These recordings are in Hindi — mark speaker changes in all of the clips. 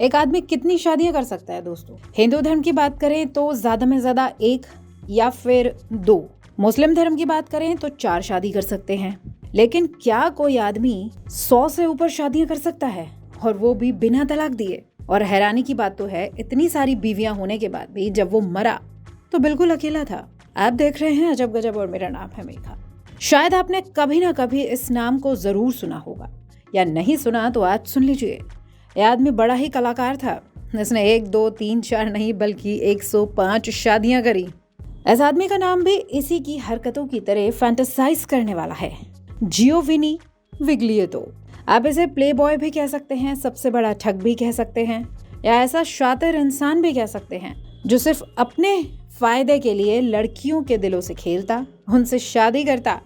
Speaker 1: एक आदमी कितनी शादियां कर सकता है दोस्तों? हिंदू धर्म की बात करें तो ज्यादा में ज्यादा 1 या फिर 2। मुस्लिम धर्म की बात करें तो 4 शादी कर सकते हैं। लेकिन क्या कोई आदमी 100 से ऊपर शादियां कर सकता है, और वो भी बिना तलाक दिए? और हैरानी की बात तो है, इतनी सारी बीवियां होने के बाद भी जब वो मरा तो बिल्कुल अकेला था। आप देख रहे हैं अजब गजब और मेरा नाम है मेघा। शायद आपने कभी ना कभी इस नाम को जरूर सुना होगा, या नहीं सुना तो आज सुन लीजिए। यह आदमी बड़ा ही कलाकार था। इसने 1, 2, 3, 4 नहीं बल्कि 105 शादियां करी। इस आदमी का नाम भी इसी की हरकतों की तरह फैंटेसाइज करने वाला है, जियोविनी विग्लिएटो। आप इसे प्ले बॉय भी कह सकते हैं, सबसे बड़ा ठग भी कह सकते हैं, या ऐसा शातिर इंसान भी कह सकते हैं जो सिर्फ अपने फायदे के लिए लड़कियों के दिलों से खेलता, उनसे शादी करता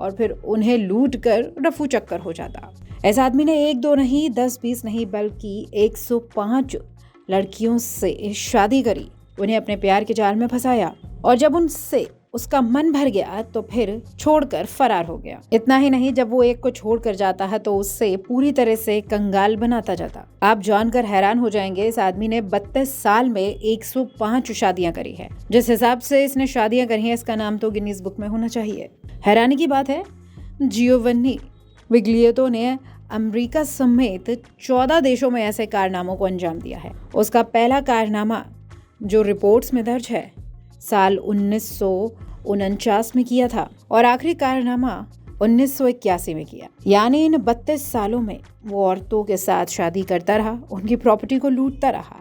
Speaker 1: और फिर उन्हें लूट कर रफू चक्कर हो जाता। ऐसा आदमी ने 1, 2 नहीं, 10, 20 नहीं बल्कि 105 लड़कियों से शादी करी, उन्हें अपने प्यार के जाल में फंसाया, और जब उनसे उसका मन भर गया तो फिर छोड़कर फरार हो गया। इतना ही नहीं, जब वो एक को छोड़कर जाता है तो उससे पूरी तरह से कंगाल बनाता जाता। आप जानकर हैरान हो जाएंगे, इस आदमी ने 32 साल में 105 शादियां करी है। जिस हिसाब से इसने शादियां करी हैं, इसका नाम तो गिनीज बुक में होना चाहिए। हैरानी की बात है, जियोवन्नी विग्लिएटो ने अमेरिका समेत 14 देशों में ऐसे कारनामों को अंजाम दिया है। उसका पहला कारनामा जो रिपोर्ट्स में दर्ज है साल 1949 में किया था, और आखिरी कारनामा 1981 में किया। यानी इन 32 सालों में वो औरतों के साथ शादी करता रहा, उनकी प्रॉपर्टी को लूटता रहा,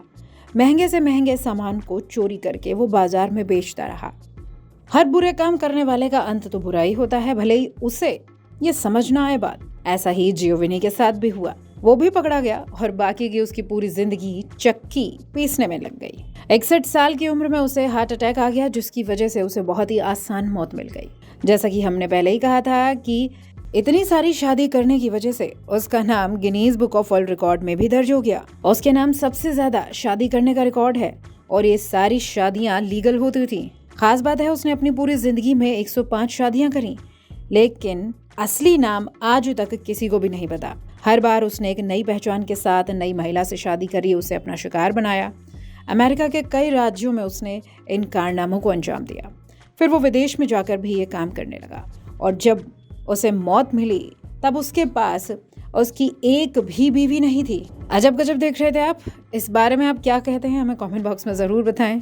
Speaker 1: महंगे से महंगे सामान को चोरी करके वो बाजार में बेचता रहा। हर बुरे काम करने वाले का अंत तो बुरा ही होता है, भले ही उसे ये समझ ना आए बात। ऐसा ही जियोविनी के साथ भी हुआ। वो भी पकड़ा गया और बाकी की उसकी पूरी जिंदगी चक्की पीसने में लग गई। 61 साल की उम्र में उसे हार्ट अटैक आ गया, जिसकी वजह से उसे बहुत ही आसान मौत मिल गई। जैसा कि हमने पहले ही कहा था कि इतनी सारी शादी करने की वजह से उसका नाम Guinness book of world record में भी दर्ज हो गया। उसके नाम सबसे ज्यादा शादी करने का रिकॉर्ड है, और ये सारी शादियां लीगल होती थी। खास बात है, उसने अपनी पूरी जिंदगी में 105 शादियां करी, लेकिन असली नाम आज तक किसी को भी नहीं पता। हर बार उसने एक नई पहचान के साथ नई महिला से शादी करी, उसे अपना शिकार बनाया। अमेरिका के कई राज्यों में उसने इन कारनामों को अंजाम दिया। फिर वो विदेश में जाकर भी ये काम करने लगा, और जब उसे मौत मिली तब उसके पास उसकी एक भी बीवी नहीं थी। अजब गजब देख रहे थे आप। इस बारे में आप क्या कहते हैं, हमें कमेंट बॉक्स में ज़रूर बताएं।